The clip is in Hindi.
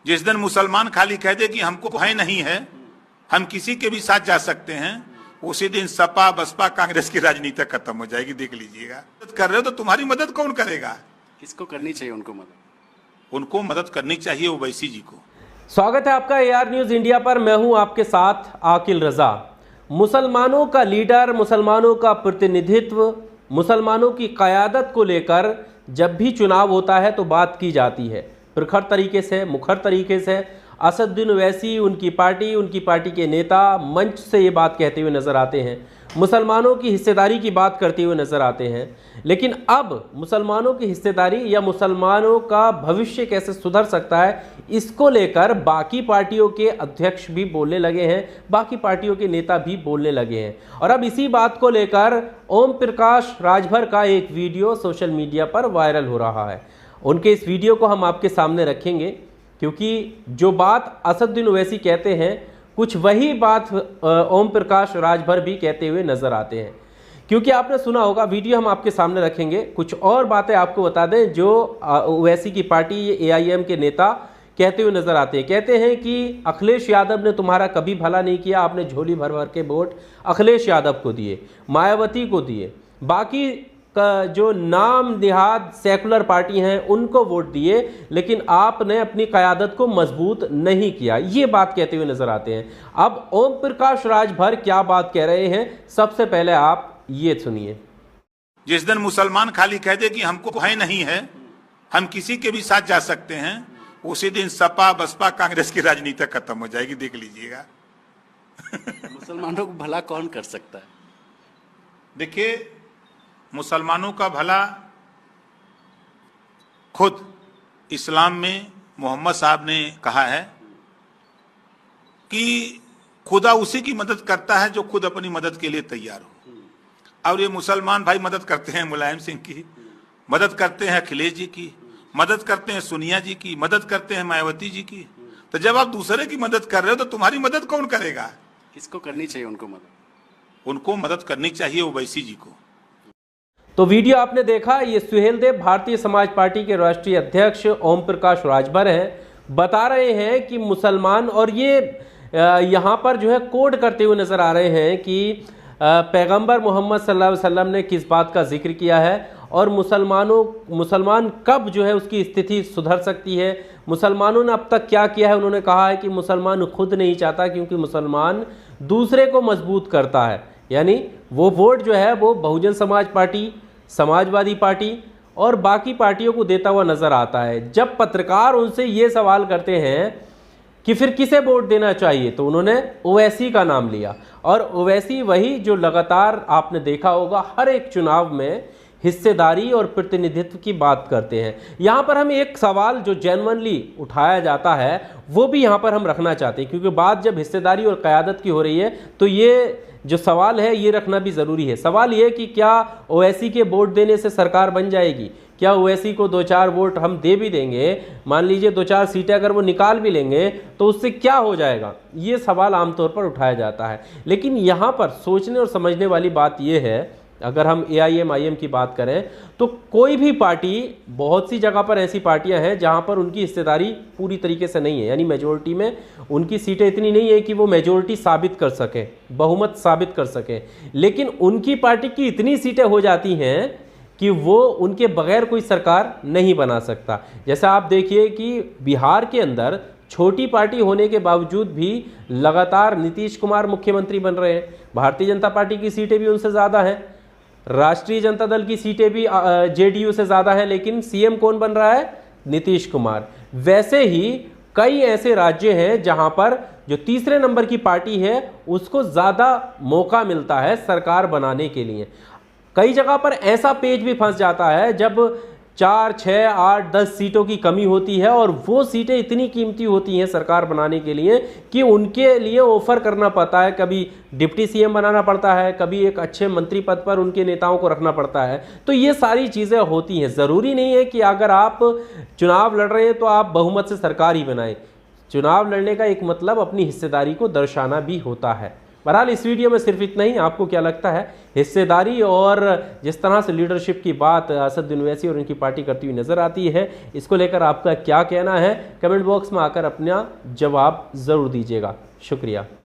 जिस दिन मुसलमान खाली कह दे कि हमको भय नहीं है, हम किसी के भी साथ जा सकते हैं, उसी दिन सपा बसपा कांग्रेस की राजनीति खत्म हो जाएगी। देख लीजिएगा। मदद कर रहे हो तो तुम्हारी मदद कौन करेगा? किसको करनी चाहिए उनको मदद? उनको मदद करनी चाहिए ओवैसी जी को। स्वागत है आपका AR न्यूज़ इंडिया पर। मैं हूं आपके साथ आकिल रजा। मुसलमानों का लीडर, मुसलमानों का प्रतिनिधित्व, मुसलमानों की क़यादत को लेकर जब भी चुनाव होता है तो बात की जाती है, प्रखर तरीके से, मुखर तरीके से। असदुद्दीन ओवैसी, उनकी पार्टी के नेता मंच से ये बात कहते हुए नज़र आते हैं, मुसलमानों की हिस्सेदारी की बात करते हुए नज़र आते हैं। लेकिन अब मुसलमानों की हिस्सेदारी या मुसलमानों का भविष्य कैसे सुधर सकता है, इसको लेकर बाकी पार्टियों के अध्यक्ष भी बोलने लगे हैं, बाकी पार्टियों के नेता भी बोलने लगे हैं। और अब इसी बात को लेकर ओम प्रकाश राजभर का एक वीडियो सोशल मीडिया पर वायरल हो रहा है। उनके इस वीडियो को हम आपके सामने रखेंगे, क्योंकि जो बात असदुद्दीन ओवैसी कहते हैं, कुछ वही बात ओम प्रकाश राजभर भी कहते हुए नजर आते हैं। क्योंकि आपने सुना होगा, वीडियो हम आपके सामने रखेंगे। कुछ और बातें आपको बता दें जो ओवैसी की पार्टी AIM के नेता कहते हुए नजर आते हैं। कहते हैं कि अखिलेश यादव ने तुम्हारा कभी भला नहीं किया, आपने झोली भर भर के वोट अखिलेश यादव को दिए, मायावती को दिए, बाकी का जो नाम देहात सेकुलर पार्टी हैं उनको वोट दिए, लेकिन आपने अपनी क़यादत को मजबूत नहीं किया। ये बात कहते हुए नजर आते हैं। अब ओम प्रकाश राजभर क्या बात कह रहे हैं, सबसे पहले आप ये सुनिए। जिस दिन मुसलमान खाली कह दे कि हमको भय नहीं है, हम किसी के भी साथ जा सकते हैं, उसी दिन सपा बसपा कांग्रेस की राजनीति खत्म हो जाएगी। देख लीजिएगा। मुसलमानों को भला कौन कर सकता है? देखिए, मुसलमानों का भला खुद इस्लाम में मोहम्मद साहब ने कहा है कि खुदा उसी की मदद करता है जो खुद अपनी मदद के लिए तैयार हो। और ये मुसलमान भाई मदद करते हैं मुलायम सिंह की, मदद करते हैं अखिलेश जी की, मदद करते हैं सोनिया जी की, मदद करते हैं मायावती जी की। तो जब आप दूसरे की मदद कर रहे हो तो तुम्हारी मदद कौन करेगा? किसको करनी चाहिए उनको मदद? उनको मदद करनी चाहिए ओवैसी जी को। तो वीडियो आपने देखा, ये सुहेलदेव भारतीय समाज पार्टी के राष्ट्रीय अध्यक्ष ओम प्रकाश राजभर हैं, बता रहे हैं कि मुसलमान, और ये यहाँ पर जो है कोड करते हुए नज़र आ रहे हैं कि पैगंबर मोहम्मद सल्लल्लाहु अलैहि वसल्लम ने किस बात का जिक्र किया है और मुसलमान कब जो है उसकी स्थिति सुधर सकती है, मुसलमानों ने अब तक क्या किया है। उन्होंने कहा है कि मुसलमान खुद नहीं चाहता, क्योंकि मुसलमान दूसरे को मजबूत करता है। यानी वो वोट जो है वो बहुजन समाज पार्टी, समाजवादी पार्टी और बाकी पार्टियों को देता हुआ नज़र आता है। जब पत्रकार उनसे ये सवाल करते हैं कि फिर किसे वोट देना चाहिए, तो उन्होंने ओवैसी का नाम लिया। और ओवैसी वही जो लगातार आपने देखा होगा हर एक चुनाव में हिस्सेदारी और प्रतिनिधित्व की बात करते हैं। यहाँ पर हम एक सवाल जो जेन्युइनली उठाया जाता है वो भी यहाँ पर हम रखना चाहते हैं, क्योंकि बात जब हिस्सेदारी और क़यादत की हो रही है तो ये जो सवाल है ये रखना भी ज़रूरी है। सवाल ये कि क्या ओवैसी के वोट देने से सरकार बन जाएगी? क्या ओवैसी को 2-4 वोट हम दे भी देंगे, मान लीजिए 2-4 सीटें अगर वो निकाल भी लेंगे, तो उससे क्या हो जाएगा? ये सवाल आमतौर पर उठाया जाता है। लेकिन यहाँ पर सोचने और समझने वाली बात ये है, अगर हम AIM की बात करें तो कोई भी पार्टी, बहुत सी जगह पर ऐसी पार्टियां हैं जहां पर उनकी हिस्सेदारी पूरी तरीके से नहीं है, यानी मेजोरिटी में उनकी सीटें इतनी नहीं है कि वो मेजोरिटी साबित कर सके, बहुमत साबित कर सके। लेकिन उनकी पार्टी की इतनी सीटें हो जाती हैं कि वो उनके बगैर कोई सरकार नहीं बना सकता। जैसा आप देखिए कि बिहार के अंदर छोटी पार्टी होने के बावजूद भी लगातार नीतीश कुमार मुख्यमंत्री बन रहे हैं। भारतीय जनता पार्टी की सीटें भी उनसे ज़्यादा हैं, राष्ट्रीय जनता दल की सीटें भी JDU से ज़्यादा है, लेकिन CM कौन बन रहा है? नीतीश कुमार। वैसे ही कई ऐसे राज्य हैं जहां पर जो तीसरे नंबर की पार्टी है उसको ज़्यादा मौका मिलता है सरकार बनाने के लिए। कई जगह पर ऐसा पेच भी फंस जाता है जब 4, 6, 8, 10 सीटों की कमी होती है और वो सीटें इतनी कीमती होती हैं सरकार बनाने के लिए कि उनके लिए ऑफर करना पड़ता है, कभी डिप्टी CM बनाना पड़ता है, कभी एक अच्छे मंत्री पद पर उनके नेताओं को रखना पड़ता है। तो ये सारी चीज़ें होती हैं। ज़रूरी नहीं है कि अगर आप चुनाव लड़ रहे हैं तो आप बहुमत से सरकार ही बनाएं। चुनाव लड़ने का एक मतलब अपनी हिस्सेदारी को दर्शाना भी होता है। बहरहाल इस वीडियो में सिर्फ इतना ही। आपको क्या लगता है, हिस्सेदारी और जिस तरह से लीडरशिप की बात असदुद्दीन ओवैसी और उनकी पार्टी करती हुई नजर आती है, इसको लेकर आपका क्या कहना है? कमेंट बॉक्स में आकर अपना जवाब जरूर दीजिएगा। शुक्रिया।